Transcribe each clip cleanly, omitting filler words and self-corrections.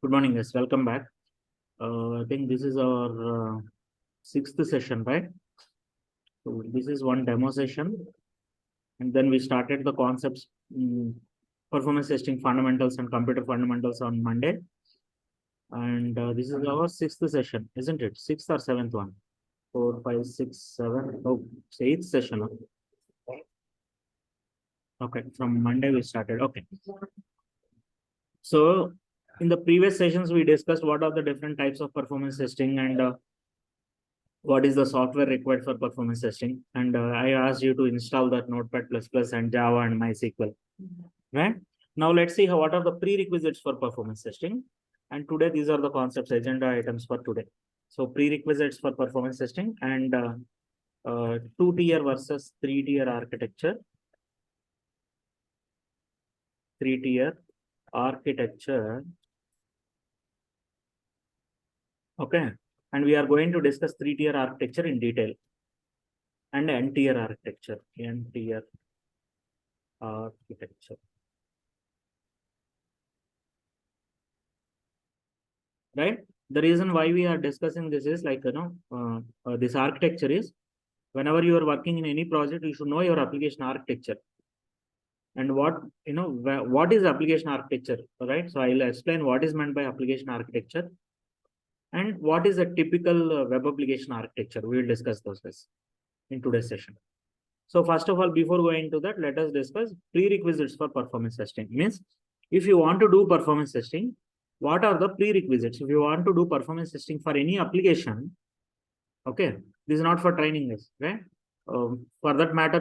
Good morning, guys. Welcome back. I think this is our sixth session, right? So this is one demo session, and then we started the concepts, performance testing fundamentals and computer fundamentals on Monday. And this is our sixth session, isn't it? Sixth or seventh one? 4, 5, 6, 7. Oh, it's eighth session. Huh? Okay, from Monday we started. Okay. So in the previous sessions, we discussed what are the different types of performance testing and what is the software required for performance testing. And I asked you to install that Notepad++ and Java and MySQL. Right? Now let's see what are the prerequisites for performance testing. And today, these are the concepts, agenda items for today. So prerequisites for performance testing and 2-tier versus 3-tier architecture. 3-tier architecture. Okay. And we are going to discuss 3-tier architecture in detail. And N-tier architecture. N-tier architecture. Right? The reason why we are discussing this is like, this architecture is whenever you are working in any project, you should know your application architecture. And what is application architecture, right? So I'll explain what is meant by application architecture and what is a typical web application architecture. We will discuss those guys in today's session. So first of all, before going to that, let us discuss prerequisites for performance testing. Means if you want to do performance testing, what are the prerequisites? If you want to do performance testing for any application, okay, this is not for training this, right? For that matter,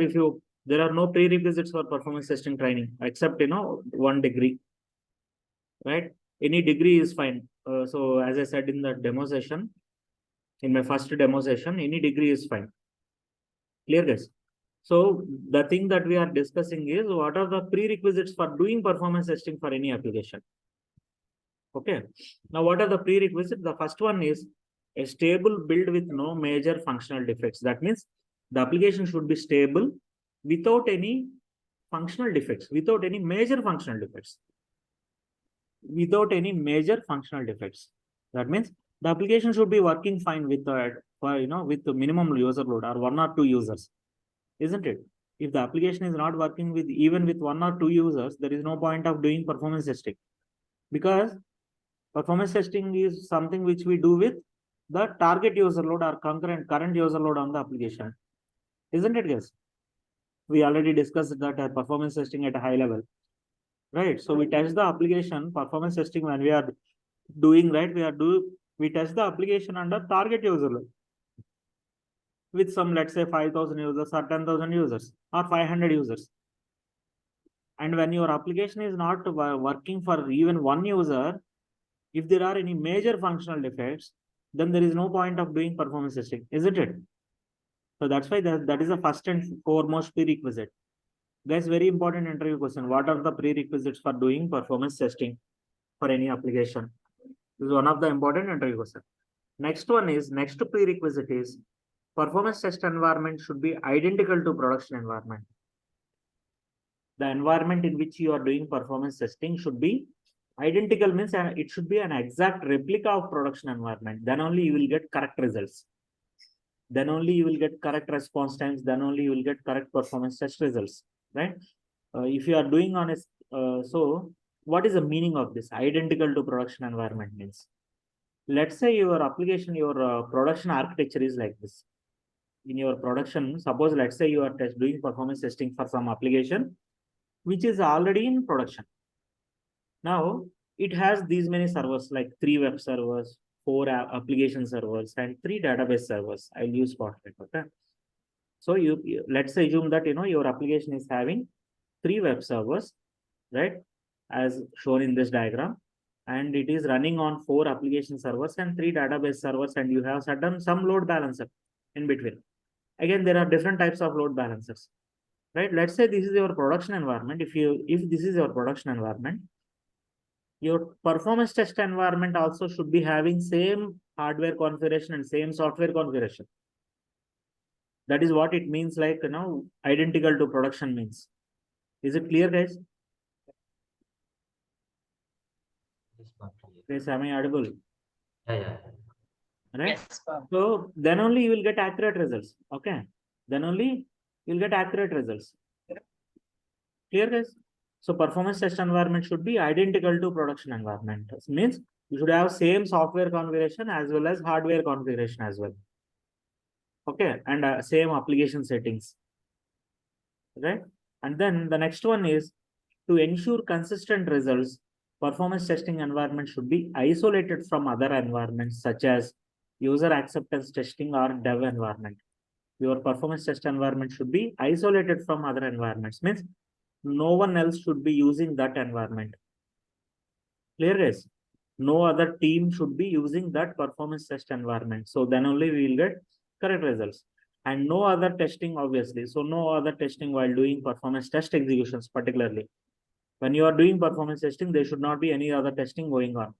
there are no prerequisites for performance testing training except 1 degree, right? Any degree is fine. So as I said in the demo session, in my first demo session, any degree is fine. Clear, guys? So the thing that we are discussing is what are the prerequisites for doing performance testing for any application. Okay. Now, what are the prerequisites? The first one is a stable build with no major functional defects. That means the application should be stable without any functional defects, without any major functional defects. Without any major functional defects. That means the application should be working fine with with the minimum user load or 1 or 2 users, isn't it? If the application is not working with even with 1 or 2 users, there is no point of doing performance testing, because performance testing is something which we do with the target user load or current user load on the application, isn't it, guys? We already discussed that performance testing at a high level, right? So we test the application performance testing when we are doing, right? We test the application under target user load with some, let's say 5,000 users or 10,000 users or 500 users. And when your application is not working for even 1 user, if there are any major functional defects, then there is no point of doing performance testing, isn't it? So that's why that is the first and foremost prerequisite. Guys, very important interview question. What are the prerequisites for doing performance testing for any application? This is one of the important interview questions. Next prerequisite is performance test environment should be identical to production environment. The environment in which you are doing performance testing should be identical, means it should be an exact replica of production environment. Then only you will get correct results. Then only you will get correct response times. Then only you will get correct performance test results, right? If you are doing on a, so what is the meaning of this? Identical to production environment means, let's say your application, your production architecture is like this. In your production, suppose let's say you are doing performance testing for some application which is already in production. Now it has these many servers, like 3 web servers, 4 application servers, and 3 database servers. I'll use Spotlight. Okay. So let's assume that your application is having 3 web servers, right, as shown in this diagram, and it is running on 4 application servers and 3 database servers, and you have some load balancer in between. Again, there are different types of load balancers, right? Let's say this is your production environment. If this is your production environment, your performance test environment also should be having same hardware configuration and same software configuration. That is what it means, like identical to production means. Is it clear, guys? Yes, am I audible? Yeah. Right? Yes, So then only you will get accurate results. Okay. Then only you'll get accurate results. Clear, guys? So performance test environment should be identical to production environment. This means you should have same software configuration as well as hardware configuration as well. Okay, and same application settings, right? And then the next one is to ensure consistent results. Performance testing environment should be isolated from other environments such as user acceptance testing or dev environment. Your performance test environment should be isolated from other environments. Means no one else should be using that environment. Clear, guys? No other team should be using that performance test environment. So then only we will get correct results. And no other testing, obviously. So no other testing while doing performance test executions, particularly. When you are doing performance testing, there should not be any other testing going on.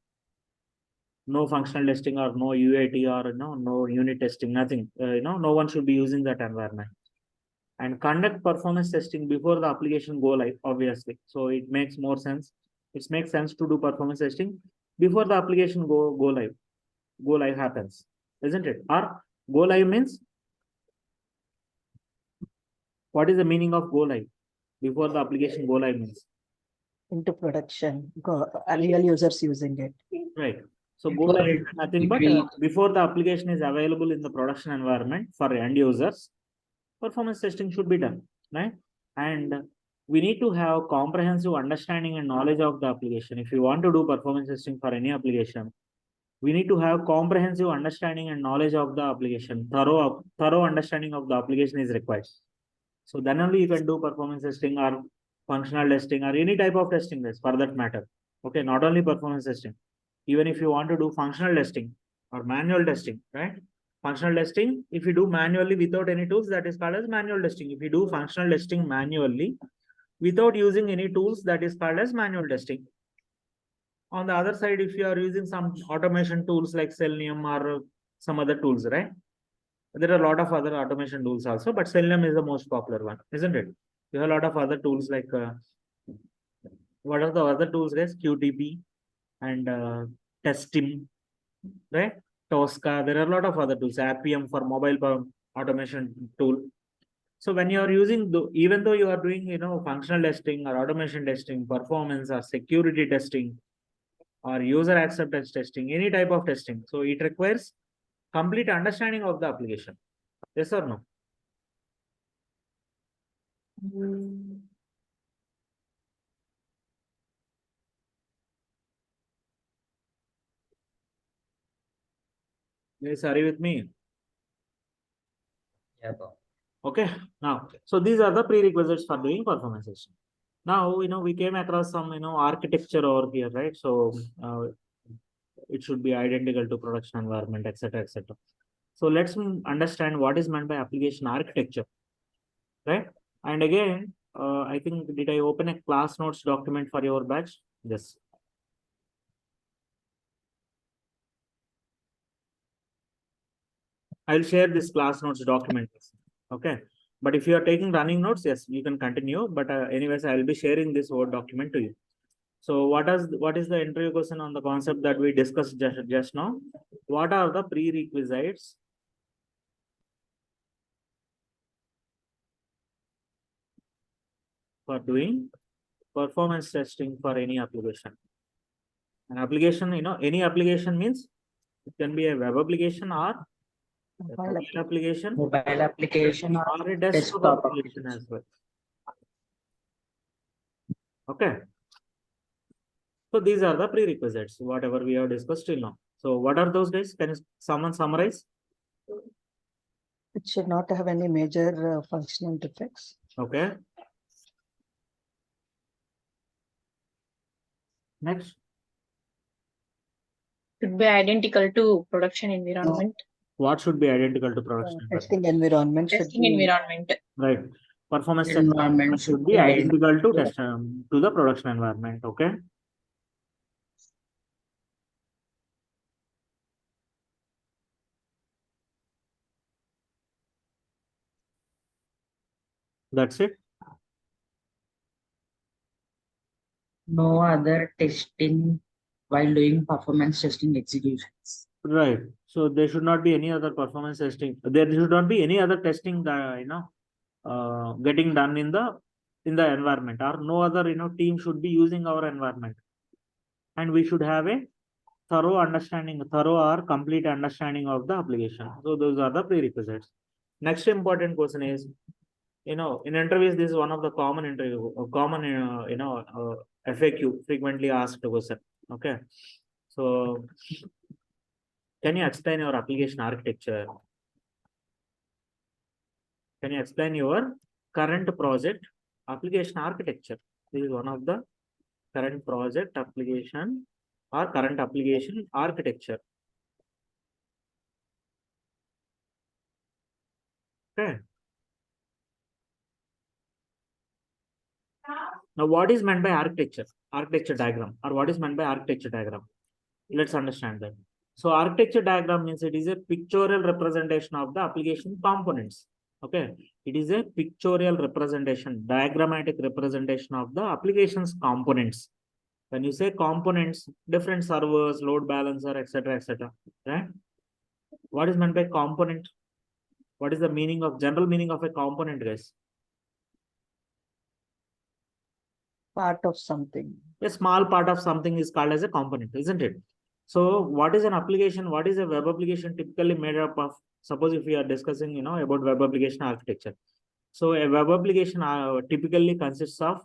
No functional testing or no UAT or no unit testing, nothing. No one should be using that environment. And conduct performance testing before the application go live, obviously. So it makes more sense. It makes sense to do performance testing before the application go live. Go live happens, isn't it? Or go live means what is the meaning of go live? Before the application go live means into production, real users using it. right. So go live is nothing but before the application is available in the production environment for end users, performance testing should be done, right? And we need to have comprehensive understanding and knowledge of the application. If you want to do performance testing for any application, we need to have comprehensive understanding and knowledge of the application. Thorough understanding of the application is required. So then only you can do performance testing or functional testing or any type of testing this for that matter. Okay, not only performance testing. Even if you want to do functional testing or manual testing, right? Functional testing, if you do manually without any tools, that is called as manual testing. If you do functional testing manually without using any tools, that is called as manual testing. On the other side, if you are using some automation tools like Selenium or some other tools, right? There are a lot of other automation tools also, but Selenium is the most popular one, isn't it? You have a lot of other tools like what are the other tools, guys? QTP and Testim, right? Tosca. There are a lot of other tools. Appium for mobile automation tool. So when you are using, even though you are doing, functional testing or automation testing, performance or security testing, or user acceptance testing, any type of testing. So it requires complete understanding of the application. Yes or no? Guys, are you with me? Yeah. Okay. Now, so these are the prerequisites for doing performance testing. Now, we came across some, architecture over here, right? So it should be identical to production environment, etc., etc. So let's understand what is meant by application architecture, right? And again, I think, did I open a class notes document for your batch? Yes. I'll share this class notes document. Okay. But if you are taking running notes, yes, you can continue. But anyways, I will be sharing this Word document to you. So what is the interview question on the concept that we discussed just now? What are the prerequisites for doing performance testing for any application? An application, any application means it can be a web application or Mobile application or a desktop application as well. Okay. So these are the prerequisites, whatever we have discussed till now. So what are those guys? Can someone summarize? It should not have any major functional defects. Okay. Next. Should be identical to production environment. What should be identical to production? Testing environment. Testing environment. Right. Performance environment should be identical to test to the production environment. Okay. That's it. No other testing while doing performance testing executions. Right. So there should not be any other performance testing. There should not be any other testing that getting done in the environment, or no other team should be using our environment, and we should have a thorough or complete understanding of the application. So those are the prerequisites. Next important question is, in interviews, this is one of the common FAQ, frequently asked question. Okay. So can you explain your application architecture? Can you explain your current project application architecture? This is one of the current project application or current application architecture. Okay. Now, what is meant by architecture diagram, or what is meant by architecture diagram? Let's understand that. So architecture diagram means it is a pictorial representation of the application components. Okay. It is a pictorial representation, diagrammatic representation of the application's components. When you say components, different servers, load balancer, etc., etc. Right? What is meant by component? What is the general meaning of a component, guys? Part of something. A small part of something is called as a component, isn't it? So what is an application? What is a web application typically made up of? Suppose if we are discussing, about web application architecture. So a web application typically consists of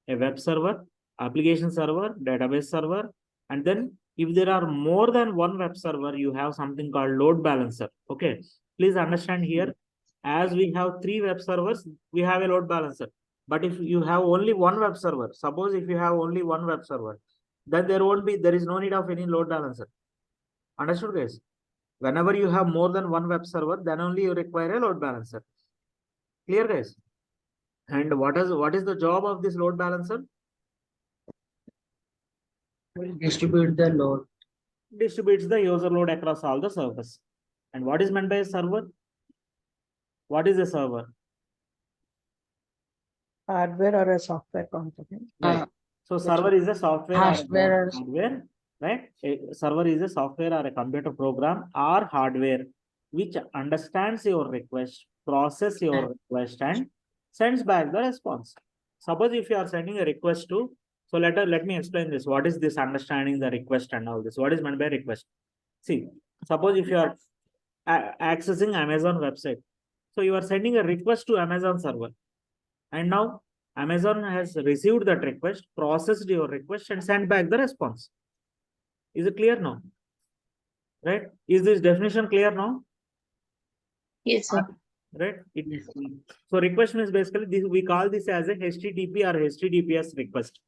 a web server, application server, database server, and then if there are more than one web server, you have something called load balancer. Okay. Please understand here, as we have 3 web servers, we have a load balancer. But if you have only one web server, suppose if you have only one web server, then there is no need of any load balancer. Understood, guys? Whenever you have more than one web server, then only you require a load balancer. Clear, guys? And what is the job of this load balancer? Will distribute the load. Distributes the user load across all the servers. And what is meant by a server? What is a server? Hardware or a software component. Right. So server is a software or a Hardware. hardware, right? A server is a software or a computer program or hardware which understands your request, process your request, and sends back the response. Suppose if you are sending a request to, so let me explain this. What is this understanding the request and all this? What is meant by request? See, suppose if you are accessing Amazon website, so you are sending a request to Amazon server, and now Amazon has received that request, processed your request, and sent back the response. Is it clear now? Right? Is this definition clear now? Yes, sir. Right? So request means basically this, we call this as a HTTP or HTTPS request.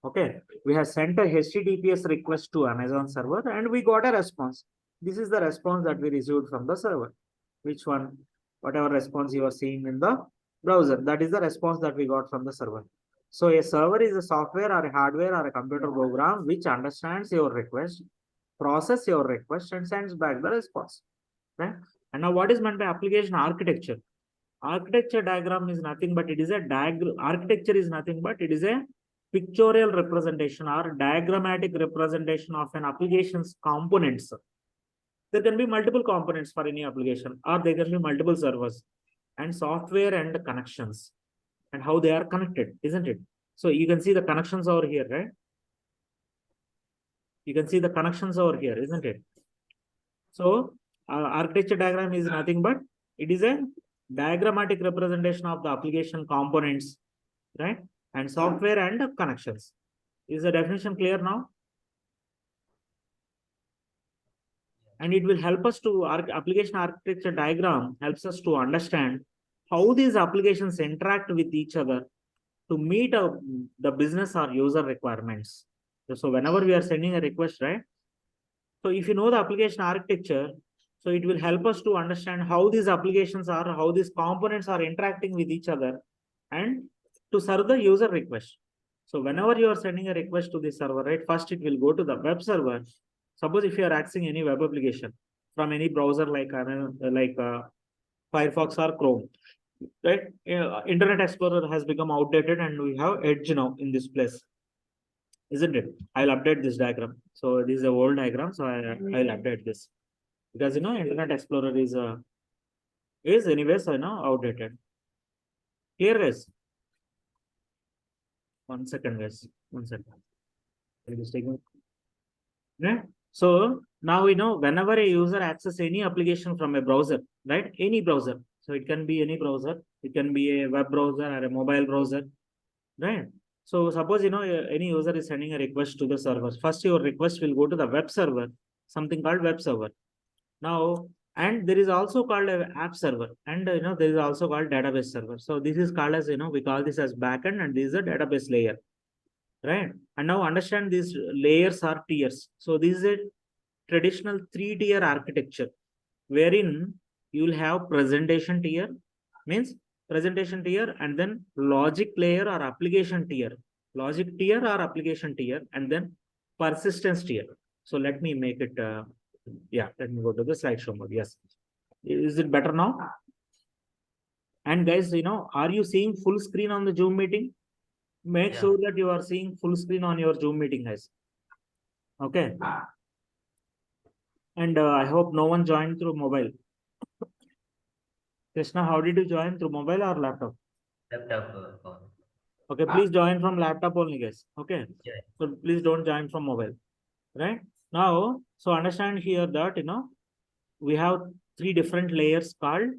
Okay. We have sent a HTTPS request to Amazon server and we got a response. This is the response that we received from the server. Which one? Whatever response you are seeing in the browser, that is the response that we got from the server. So a server is a software or a hardware or a computer program which understands your request, process your request, and sends back the response. Right? And now what is meant by application architecture? Architecture diagram is nothing but it is a architecture is nothing but it is a pictorial representation or diagrammatic representation of an application's components. There can be multiple components for any application, or there can be multiple servers and software and connections and how they are connected, isn't it? So you can see the connections over here, right? You can see the connections over here, isn't it? So architecture diagram is nothing but it is a diagrammatic representation of the application components, right? And software and connections. Is the definition clear now? And it will help us to application architecture diagram helps us to understand how these applications interact with each other to meet the business or user requirements. So whenever we are sending a request, right? So if you know the application architecture, so it will help us to understand how these applications are, how these components are interacting with each other and to serve the user request. So whenever you are sending a request to the server, right? First it will go to the web server. Suppose if you are accessing any web application from any browser like Firefox or Chrome, right? Internet Explorer has become outdated and we have Edge now in this place. isn't it? I'll update this diagram. So this is a old diagram, so I'll update this because Internet Explorer is anyways outdated. Here guys, 1 second guys, 1 second. I'll just take right? So now we know whenever a user access any application from a browser, right? Any browser. So it can be any browser. It can be a web browser or a mobile browser, right? So suppose any user is sending a request to the server. First, your request will go to the web server, something called web server. Now, and there is also called a app server, and there is also called database server. So this is called as we call this as backend, and this is a database layer, right? And now understand these layers are tiers. So this is a traditional 3-tier architecture, wherein you will have presentation tier, means presentation tier, and then logic layer or application tier, logic tier or application tier, and then persistence tier. So let me make it, yeah, let me go to the slideshow mode. Yes. Is it better now? And guys, are you seeing full screen on the Zoom meeting? Make sure that you are seeing full screen on your Zoom meeting, guys. Okay. And I hope no one joined through mobile. Krishna, how did you join? Through mobile or laptop? Laptop. Okay, please join from laptop only, guys. Okay. Yeah. So please don't join from mobile. Right? Now, so understand here that, we have 3 different layers called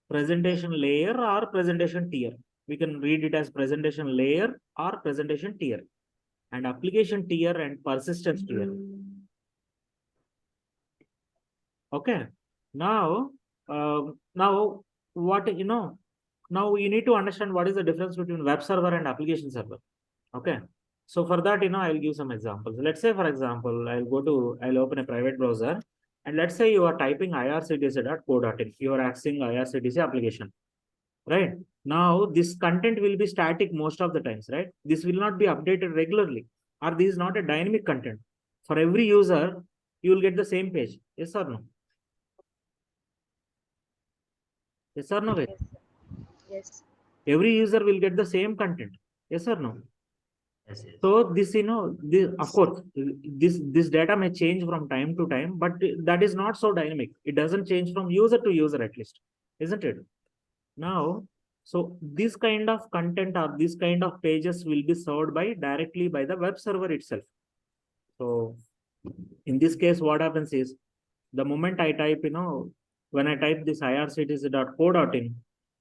presentation layer or presentation tier. We can read it as presentation layer or presentation tier, and application tier and persistence tier. Okay. Now, now what now you need to understand what is the difference between web server and application server. Okay. So for that, I'll give some examples. Let's say, for example, I'll open a private browser, and let's say you are typing irctc.co.in. You are accessing IRCTC application, right? Now this content will be static most of the times, right? This will not be updated regularly, or this is not a dynamic content. For every user, you will get the same page. Yes or no? Yes or no, guys? Yes. Every user will get the same content. Yes or no? Yes. So this, of course, this data may change from time to time, but that is not so dynamic. It doesn't change from user to user at least, isn't it? Now, so this kind of content or this kind of pages will be served directly by the web server itself. So in this case, what happens is the moment I type, when I type this irctc.co.in,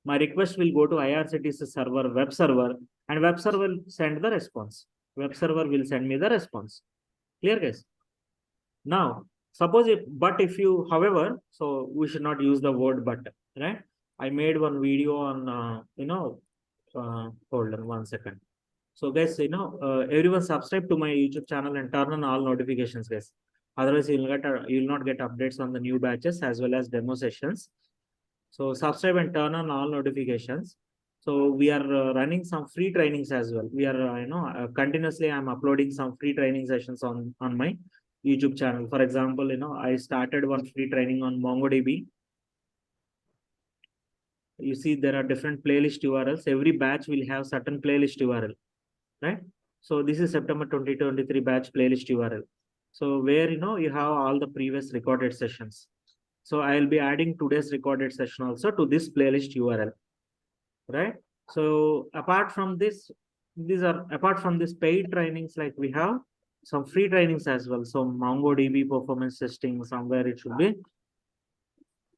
my request will go to IRCTC server, web server, and web server will send the response. Web server will send me the response. Clear, guys? Now, suppose if you, however, so we should not use the word but, right? I made one video on, hold on 1 second. So guys, everyone subscribe to my YouTube channel and turn on all notifications, guys. Otherwise, you'll not get updates on the new batches as well as demo sessions. So subscribe and turn on all notifications. So we are running some free trainings as well. We are, continuously I'm uploading some free training sessions on my YouTube channel. For example, I started one free training on MongoDB. You see, there are different playlist URLs. Every batch will have certain playlist URL, right? So this is September 2023 batch playlist URL. So where, you have all the previous recorded sessions. So I'll be adding today's recorded session also to this playlist URL, right? So apart from this, apart from this paid trainings, like we have some free trainings as well. So MongoDB performance testing, somewhere it should be.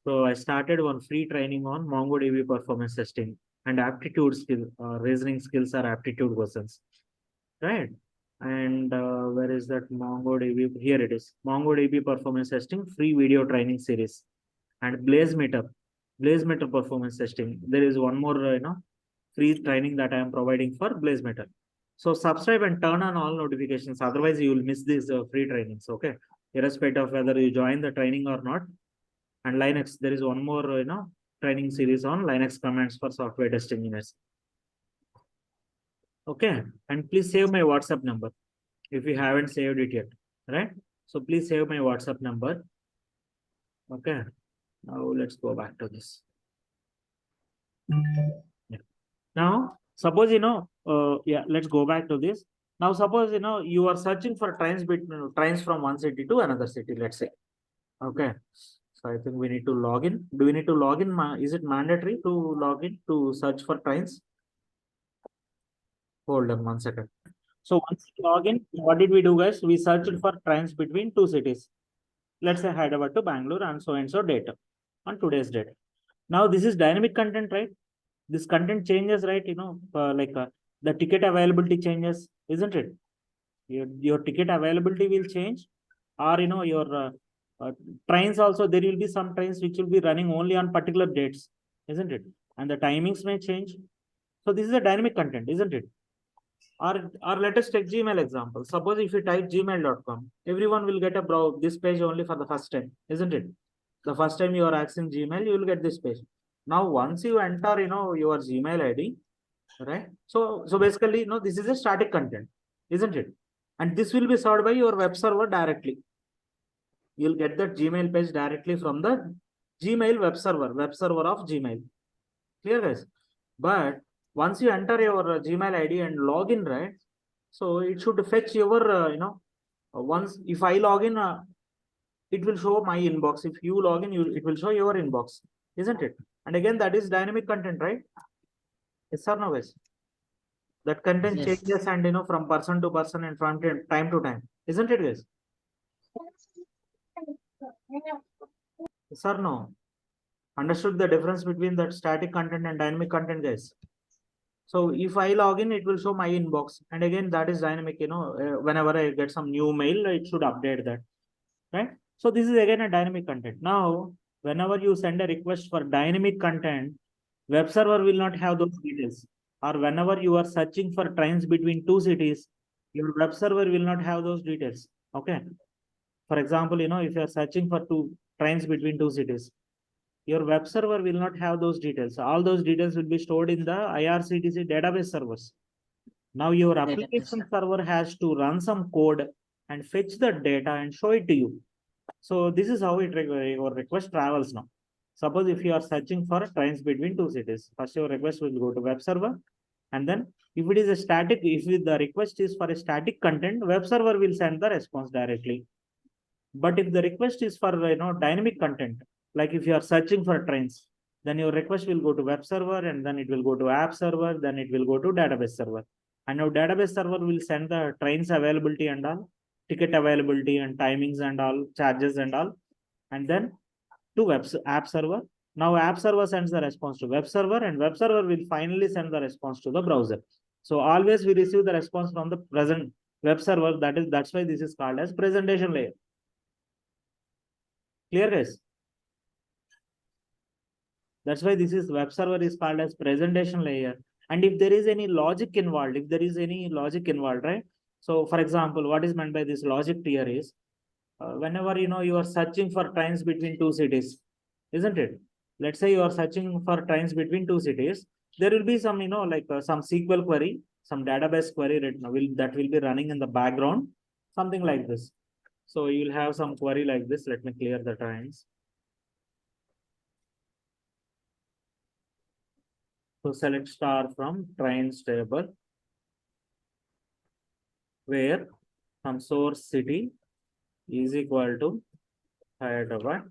So I started one free training on MongoDB performance testing and aptitude skill, reasoning skills or aptitude questions, right? And where is that MongoDB? Here it is, MongoDB performance testing free video training series, and BlazeMeter performance testing. There is one more, free training that I am providing for BlazeMeter. So subscribe and turn on all notifications. Otherwise, you will miss these free trainings. Okay, irrespective of whether you join the training or not. And Linux, there is one more, training series on Linux commands for software test engineers. Okay, and please save my WhatsApp number if you haven't saved it yet, right? So please save my WhatsApp number. Okay, now let's go back to this. Yeah. Now, suppose, yeah, let's go back to this. Now, suppose, you are searching for trains from one city to another city, let's say. Okay. So I think we need to log in. Do we need to log in? Is it mandatory to log in to search for trains? Hold on 1 second. So once you log in, what did we do, guys? We searched for trains between two cities. Let's say Hyderabad to Bangalore and so data on today's date. Now this is dynamic content, right? This content changes, right? The ticket availability changes, isn't it? Your ticket availability will change, or your trains also. There will be some trains which will be running only on particular dates, isn't it? And the timings may change. So this is a dynamic content, isn't it? Or let us take Gmail example. Suppose if you type gmail.com, everyone will get this page only for the first time, isn't it? The first time you are accessing Gmail, you will get this page. Now, once you enter, your Gmail ID, right? So basically, this is a static content, isn't it? And this will be served by your web server directly. You'll get that Gmail page directly from the Gmail web server of Gmail. Clear, guys? But once you enter your Gmail ID and log in, right? So it should fetch your, once if I log in, it will show my inbox. If you log in, it will show your inbox, isn't it? And again, that is dynamic content, right? Yes or no, guys? That content Yes. changes and from person to person and from time to time, isn't it, guys? Yes or no? Understood the difference between that static content and dynamic content, guys? So if I log in, it will show my inbox. And again, that is dynamic, whenever I get some new mail, it should update that, right? So this is again a dynamic content. Now, whenever you send a request for dynamic content, web server will not have those details. Or whenever you are searching for trains between two cities, your web server will not have those details. Okay. For example, if you are searching for two trains between two cities, your web server will not have those details. All those details will be stored in the IRCTC database servers. Now your application server has to run some code and fetch the data and show it to you. So this is how your request travels now. Suppose if you are searching for trains between two cities, first your request will go to web server, and then if it is a static, if the request is for a static content, web server will send the response directly. But if the request is for dynamic content, like if you are searching for trains, then your request will go to web server, and then it will go to app server, then it will go to database server. And now database server will send the trains availability and all, ticket availability and timings and all, charges and all, and then to app server. Now app server sends the response to web server, and web server will finally send the response to the browser. So always we receive the response from the present web server. That's why this is called as presentation layer. Clear, guys? That's why this is web server is called as presentation layer. And if there is any logic involved, right? So for example, what is meant by this logic here is, whenever you are searching for trains between two cities, isn't it? Let's say you are searching for trains between two cities, there will be some some SQL query, some database query that will be running in the background, something like this. So you will have some query like this. Let me clear the trains. So select star from trains table, where some source city is equal to Hyderabad.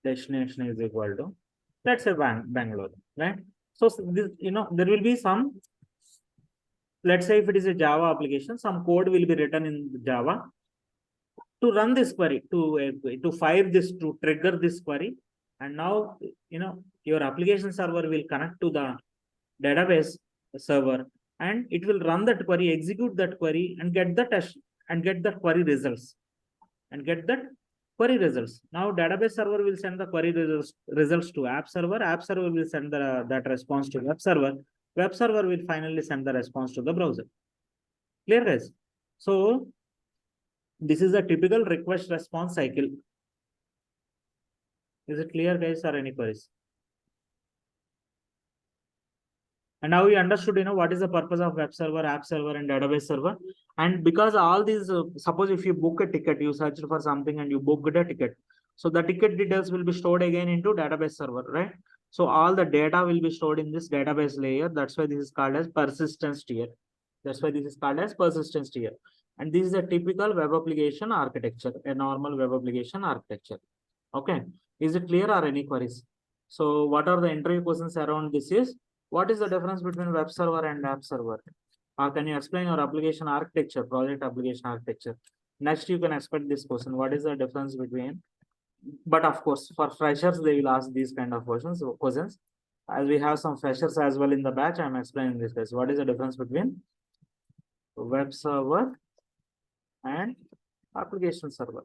Destination is equal to, let's say, Bangalore, right? So this, there will be some, let's say if it is a Java application, some code will be written in Java to run this query, to fire this, to trigger this query. And now, your application server will connect to the database server, and it will run that query, execute that query, and get the test and get the query results. Now database server will send the query results to app server. App server will send that response to web server. Web server will finally send the response to the browser. Clear, guys? So this is a typical request response cycle. Is it clear, guys, or any queries? And now we understood, what is the purpose of web server, app server, and database server. And because all these, suppose if you book a ticket, you searched for something and you booked a ticket. So the ticket details will be stored again into database server, right? So all the data will be stored in this database layer. That's why this is called as persistence tier. That's why this is called as persistence tier. And this is a typical web application architecture, a normal web application architecture. Okay. Is it clear or any queries? So what are the interview questions around this is, what is the difference between web server and app server? Or can you explain your application architecture, project application architecture? Next, you can expect this question. What is the difference between? But of course, for freshers, they will ask these kind of questions. As we have some freshers as well in the batch, I'm explaining this guys. What is the difference between web server and application server?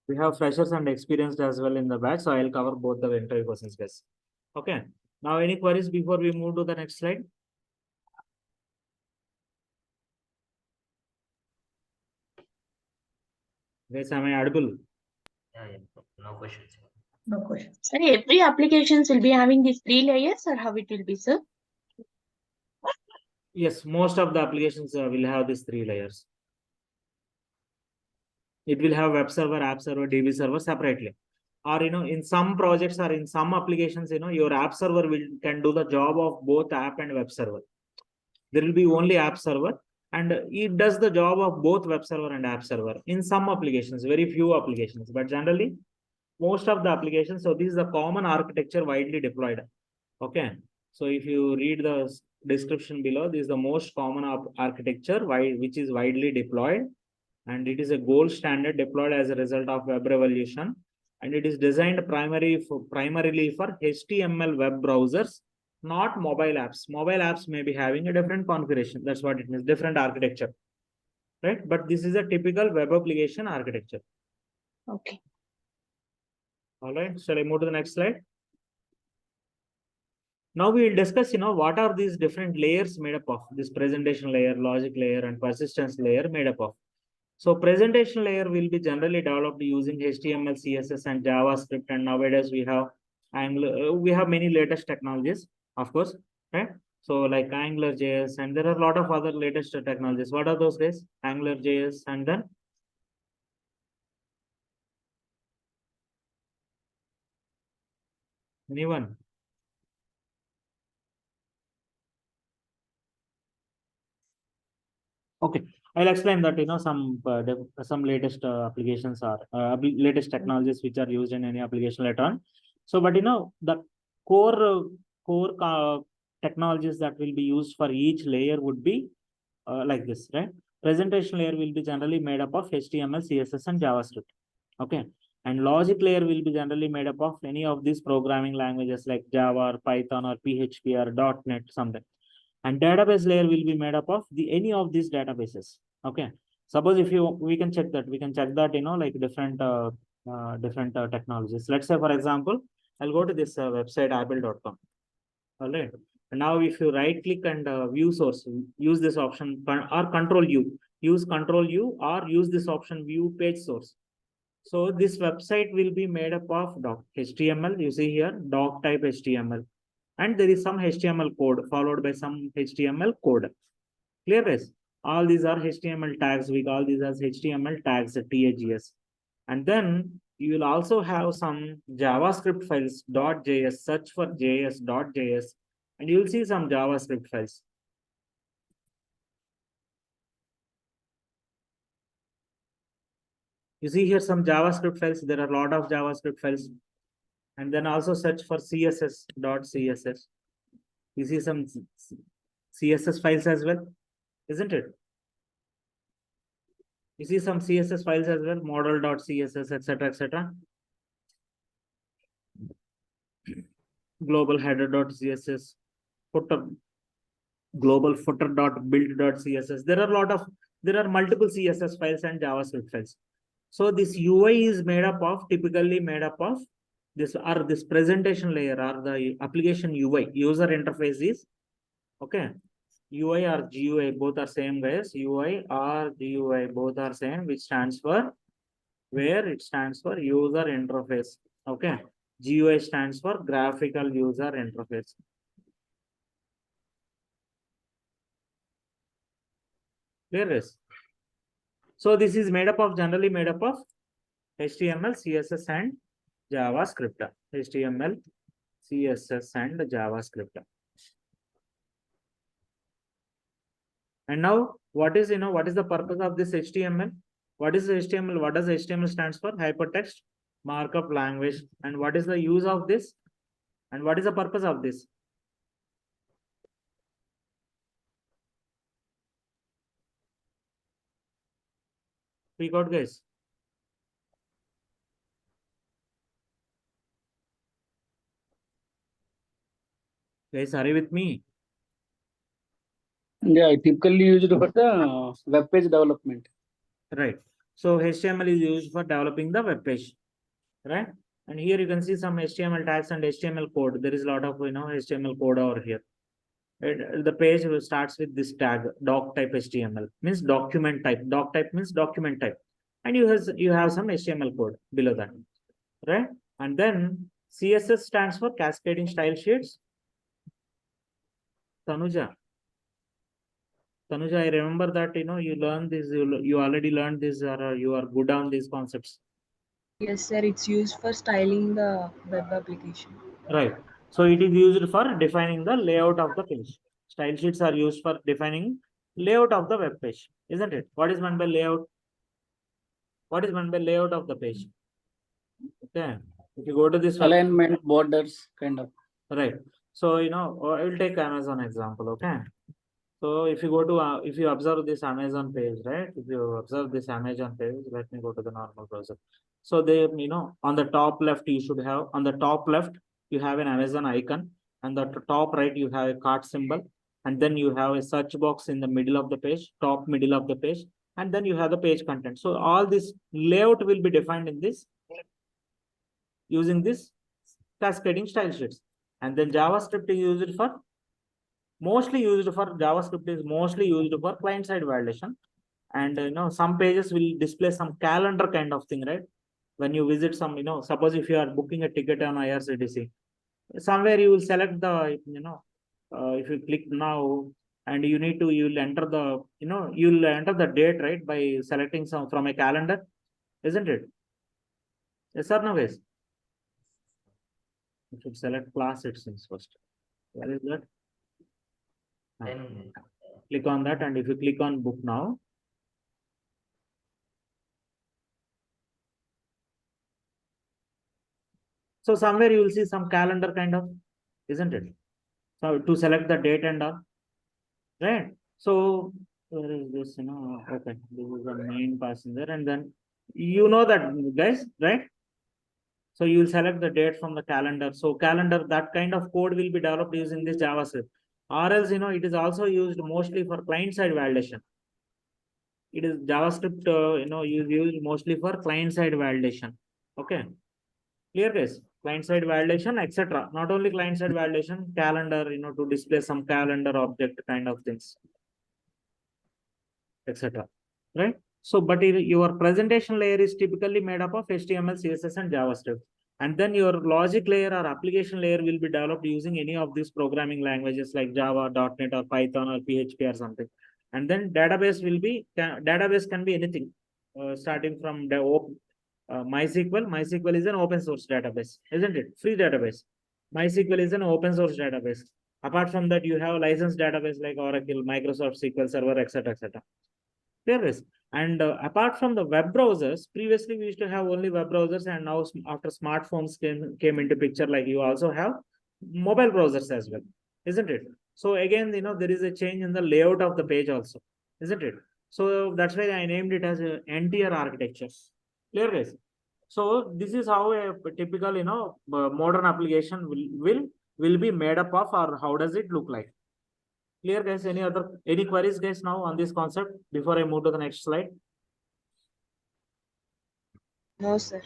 We have freshers and experienced as well in the batch, so I'll cover both the interview questions, guys. Okay. Now, any queries before we move to the next slide? Guys, am I audible? Yeah. No questions. No questions. Sir, every applications will be having these 3 layers, or how it will be, sir? Yes, most of the applications will have these 3 layers. It will have web server, app server, DB server separately. Or, in some projects or in some applications, your app server can do the job of both app and web server. There will be only app server, and it does the job of both web server and app server in some applications, very few applications, but generally most of the applications. So this is the common architecture widely deployed. Okay. So if you read the description below, this is the most common architecture which is widely deployed, and it is a gold standard deployed as a result of web revolution, and it is designed primarily for HTML web browsers, not mobile apps. Mobile apps may be having a different configuration. That's what it means, different architecture, right? But this is a typical web application architecture. Okay. All right. Shall I move to the next slide? Now we will discuss, what are these different layers made up of? This presentation layer, logic layer, and persistence layer made up of. So presentation layer will be generally developed using HTML, CSS, and JavaScript. And nowadays we have we have many latest technologies, of course, right? So like AngularJS, and there are a lot of other latest technologies. What are those guys? AngularJS, and then anyone? Okay, I'll explain that. Some latest applications are latest technologies which are used in any application later on. So, but the core technologies that will be used for each layer would be like this, right? Presentation layer will be generally made up of HTML, CSS, and JavaScript. Okay, and logic layer will be generally made up of any of these programming languages like Java or Python or PHP or .NET, something. And database layer will be made up of any of these databases. Okay, suppose if we can check that like different technologies. Let's say, for example, I'll go to this website apple.com. all right, and now if you right click and view source, use this option, or control U, use control U, or use this option view page source. So this website will be made up of HTML. You see here doc type HTML, and there is some HTML code followed by some HTML code. Clear guys? All these are HTML tags. We call these as HTML tags, tags. And then you will also have some JavaScript files, .js, search for JS, and you will see some JavaScript files. You see here some JavaScript files. There are a lot of JavaScript files. And then also search for CSS. You see some CSS files as well, isn't it? You see some CSS files as well, model.css, etc. Global header.css, footer, global footer.build.css. There are multiple CSS files and JavaScript files. So this UI is typically made up of this presentation layer, or the application UI, user interface is, okay. UI or GUI, both are same guys. UI or GUI, both are same, which stands for, where it stands for user interface. Okay. GUI stands for graphical user interface. Clear guys? So this is generally made up of HTML, CSS, and JavaScript. HTML, CSS, and JavaScript. And now, what is the purpose of this HTML? What is HTML? What does HTML stands for? Hypertext Markup Language. And what is the use of this? And what is the purpose of this? Speak out, guys. Guys, are you with me? Yeah, I typically used for the web page development. Right. So HTML is used for developing the web page, right? And here you can see some HTML tags and HTML code. There is a lot of HTML code over here. The page starts with this tag doc type HTML, means document type. Doc type means document type, and you have some HTML code below that, right? And then CSS stands for cascading style sheets. Tanuja, I remember that you learned this. You already learned this, or you are good on these concepts. Yes, sir. It's used for styling the web application. Right. So it is used for defining the layout of the page. Style sheets are used for defining layout of the web page, isn't it? What is meant by layout? What is meant by layout of the page? Okay. If you go to this Alignment, borders, kind of. right. So I will take Amazon example. Okay. So if you go to if you observe this Amazon page, right? If you observe this Amazon page, let me go to the normal browser. So they, on the top left, you should have on the top left, you have an Amazon icon, and the top right, you have a cart symbol, and then you have a search box in the middle of the page, top middle of the page, and then you have the page content. So all this layout will be defined in this using this cascading style sheets. And then JavaScript is used for JavaScript is mostly used for client side validation. And some pages will display some calendar kind of thing, right? When you visit some, suppose if you are booking a ticket on IRCTC, somewhere you will select the, if you click now, and you'll enter the date, right, by selecting some from a calendar, isn't it? Yes or no, guys? You should select class it since first. Where is that? Then Click on that, and if you click on book now, so somewhere you will see some calendar kind of, isn't it? So to select the date and all, right? So where is this? Okay, this is the main passenger, and then that, guys, right? So you will select the date from the calendar. So calendar, that kind of code will be developed using this JavaScript. Or else, it is also used mostly for client-side validation. It is JavaScript, used mostly for client-side validation. Okay, clear, guys? Client-side validation, etc. Not only client-side validation, calendar, to display some calendar object kind of things, etc. Right? So, but your presentation layer is typically made up of HTML, CSS, and JavaScript. And then your logic layer or application layer will be developed using any of these programming languages like Java, .NET, or Python, or PHP, or something. And then database can be anything, starting from the MySQL. MySQL is an open source database, isn't it? Free database. MySQL is an open source database. Apart from that, you have licensed database like Oracle, Microsoft SQL Server, etc., etc. There is. And apart from the web browsers, previously we used to have only web browsers, and now after smartphones came into picture, like you also have mobile browsers as well, isn't it? So again, there is a change in the layout of the page also, isn't it? So that's why I named it as a NTR architecture. Clear, guys? So this is how a typical, modern application will be made up of, or how does it look like? Clear, guys? Any queries, guys, now on this concept before I move to the next slide? No, sir.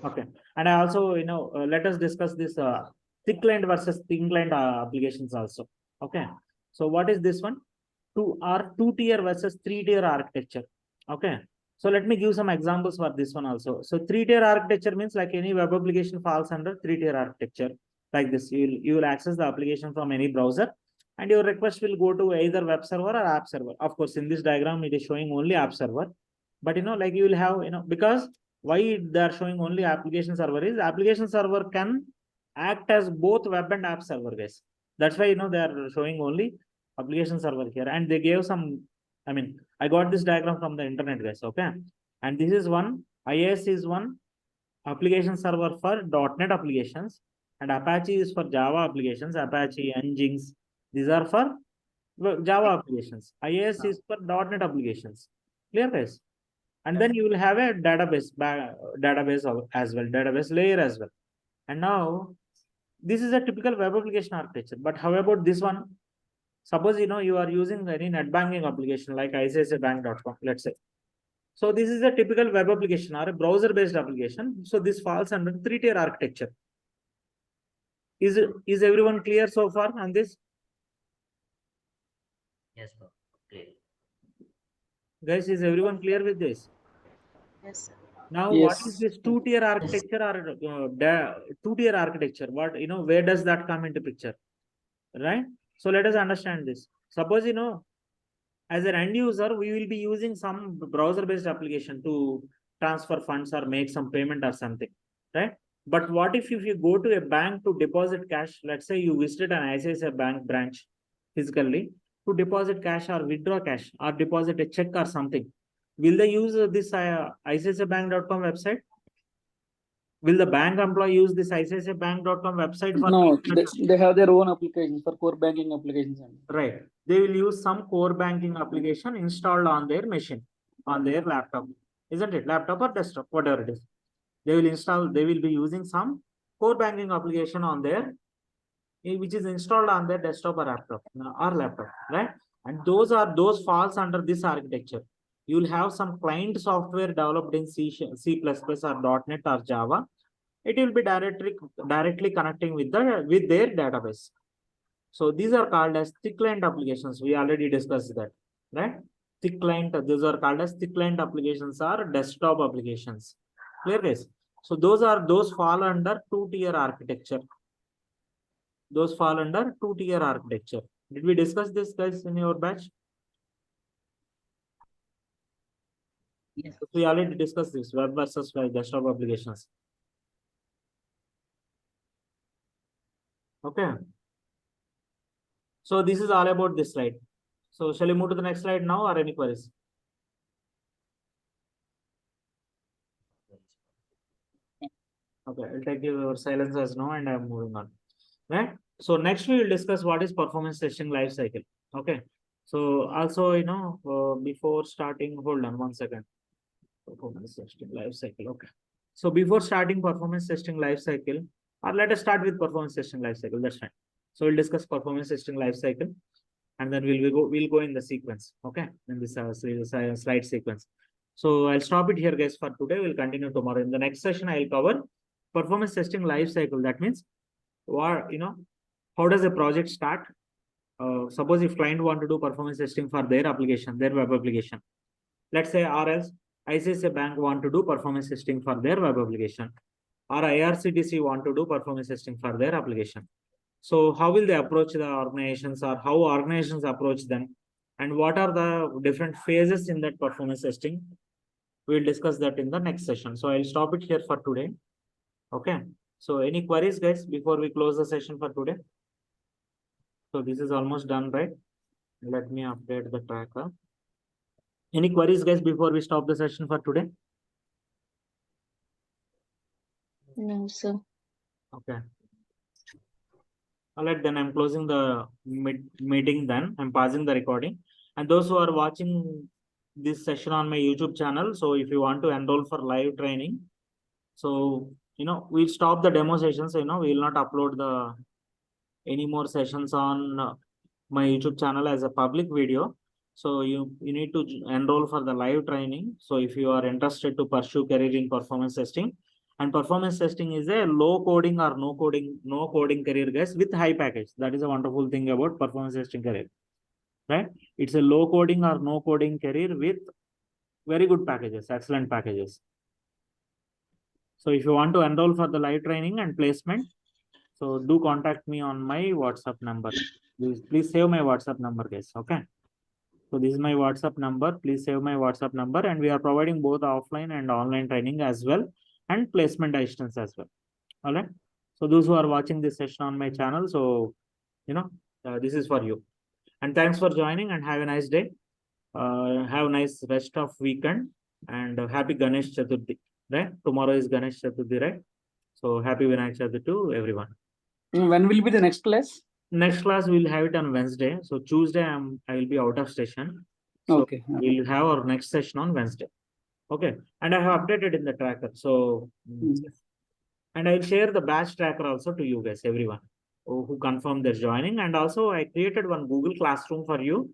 Okay. And I also, let us discuss this thick client versus thin client applications also. Okay. So what is this one? Two-tier versus three-tier architecture. Okay. So let me give some examples for this one also. So three-tier architecture means like any web application falls under three-tier architecture. Like this, you will access the application from any browser, and your request will go to either web server or app server. Of course, in this diagram, it is showing only app server. But like you will have, because why they are showing only application server is application server can act as both web and app server, guys. That's why they are showing only application server here, and they gave some. I mean, I got this diagram from the internet, guys. Okay, and this is one. IIS is one application server for .NET applications, and Apache is for Java applications. Apache, Nginx, these are for Java applications. IIS is for .NET applications. Clear, guys? And then you will have a database as well, database layer as well. And now this is a typical web application architecture. But how about this one? Suppose you are using any net banking application like ICICIbank.com, let's say. So this is a typical web application or a browser-based application. So this falls under 3-tier architecture. Is everyone clear so far on this? Yes, sir. Clear. Guys, is everyone clear with this? Yes, sir. Now, Yes. what is this 2-tier architecture or 2-tier architecture? What, where does that come into picture? Right? So let us understand this. Suppose, as an end user, we will be using some browser-based application to transfer funds or make some payment or something, right? But what if you go to a bank to deposit cash? Let's say you visited an ICICI bank branch physically to deposit cash or withdraw cash or deposit a check or something. Will they use this ICICIbank.com website? Will the bank employee use this ICICIbank.com website for? No, they have their own applications for core banking applications. Right. They will use some core banking application installed on their machine, on their laptop. Isn't it? Laptop or desktop, whatever it is. They will be using some core banking application on their, which is installed on their desktop or laptop, right? And those falls under this architecture. You will have some client software developed in C++ or .NET or Java. It will be directly connecting with their database. So these are called as thick client applications. We already discussed that, right? Thick client, these are called as thick client applications or desktop applications. Clear, guys? So those fall under 2-tier architecture. Those fall under 2-tier architecture. Did we discuss this, guys, in your batch? Yes. We already discussed this, web versus desktop applications. Okay. So this is all about this slide. So shall we move to the next slide now or any queries? Okay, I'll take your silence as no and I'm moving on. Right? So next we will discuss what is performance testing life cycle. Okay. So also, before starting, hold on 1 second. Performance testing life cycle. Okay. So before starting performance testing life cycle, or let us start with performance testing life cycle. That's fine. So we'll discuss performance testing life cycle, and then we'll go in the sequence. Okay, in this slide sequence. So I'll stop it here, guys, for today. We'll continue tomorrow. In the next session, I'll cover performance testing life cycle. That means, what how does a project start? Suppose if client want to do performance testing for their application, their web application. Let's say, or else ICICI Bank want to do performance testing for their web application, or IRCTC want to do performance testing for their application. So how will they approach the organizations, or how organizations approach them, and what are the different phases in that performance testing? We'll discuss that in the next session. So I'll stop it here for today. Okay. So any queries, guys, before we close the session for today? So this is almost done, right? Let me update the tracker. Any queries, guys, before we stop the session for today? No, sir. Okay. All right, then I'm closing the meeting then. I'm pausing the recording. And those who are watching this session on my YouTube channel, so if you want to enroll for live training, so, we'll stop the demo sessions, we will not upload any more sessions on my YouTube channel as a public video. So you need to enroll for the live training. So if you are interested to pursue career in performance testing, and performance testing is a low coding or no coding career, guys, with high package. That is a wonderful thing about performance testing career, right? It's a low coding or no coding career with very good packages, excellent packages. So if you want to enroll for the live training and placement, so do contact me on my WhatsApp number. Please save my WhatsApp number, guys. Okay. So this is my WhatsApp number. Please save my WhatsApp number, and we are providing both offline and online training as well, and placement assistance as well. All right. So those who are watching this session on my channel, so this is for you. And thanks for joining, and have a nice day. Have a nice rest of weekend, and happy Ganesh Chaturthi. Right? Tomorrow is Ganesh Chaturthi, right? So happy Vinayak Chaturthi to everyone. When will be the next class? Next class we'll have it on Wednesday. So Tuesday I will be out of station. So Okay. we'll have our next session on Wednesday. Okay. And I have updated in the tracker. So and I'll share the batch tracker also to you guys, everyone who confirmed their joining. And also I created one Google Classroom for you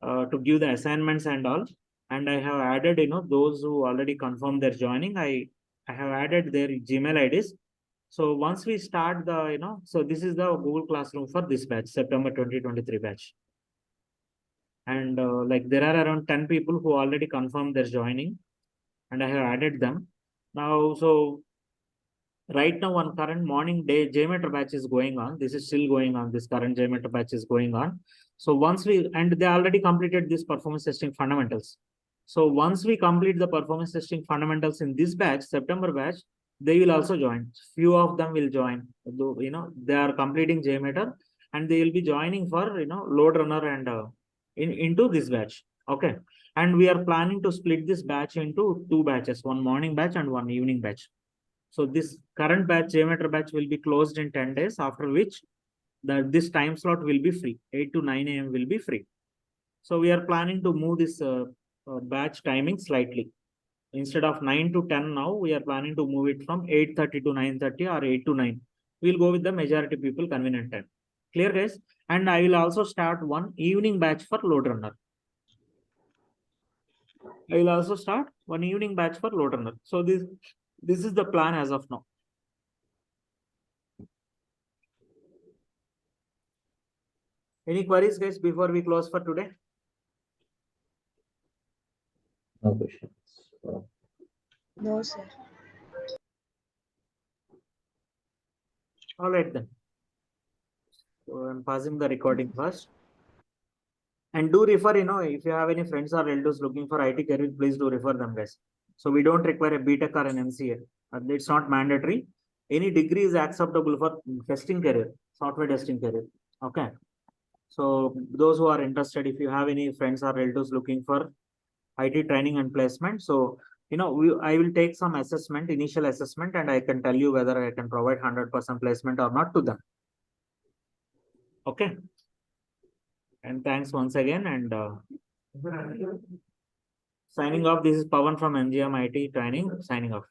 to give the assignments and all. And I have added, those who already confirmed their joining, I have added their Gmail IDs. So once we start the, so this is the Google Classroom for this batch, September 2023 batch. And like there are around 10 people who already confirmed their joining, and I have added them. Now, so right now on current morning day JMeter batch is going on. This is still going on. This current JMeter batch is going on. So once and they already completed this performance testing fundamentals. So once we complete the performance testing fundamentals in this batch, September batch, they will also join. Few of them will join. They are completing JMeter, and they will be joining for LoadRunner and into this batch. Okay. And we are planning to split this batch into 2 batches, one morning batch and one evening batch. So this current batch, JMeter batch, will be closed in 10 days, after which this time slot will be free. 8 to 9 a.m. will be free. So we are planning to move this batch timing slightly. Instead of 9 to 10 now, we are planning to move it from 8:30 to 9:30 or 8 to 9. We'll go with the majority people convenient time. Clear, guys? And I will also start one evening batch for LoadRunner. I will also start one evening batch for LoadRunner. So this is the plan as of now. Any queries, guys, before we close for today? No questions. No, sir. All right then. So I'm pausing the recording first. And do refer, if you have any friends or relatives looking for IT career, please do refer them, guys. So we don't require a BTech or an MCA. It's not mandatory. Any degree is acceptable for testing career, software testing career. Okay. So those who are interested, if you have any friends or relatives looking for IT training and placement, so I will take some assessment, initial assessment, and I can tell you whether I can provide 100% placement or not to them. Okay. And thanks once again. And signing off. This is Pawan from MGM IT Training. Signing off.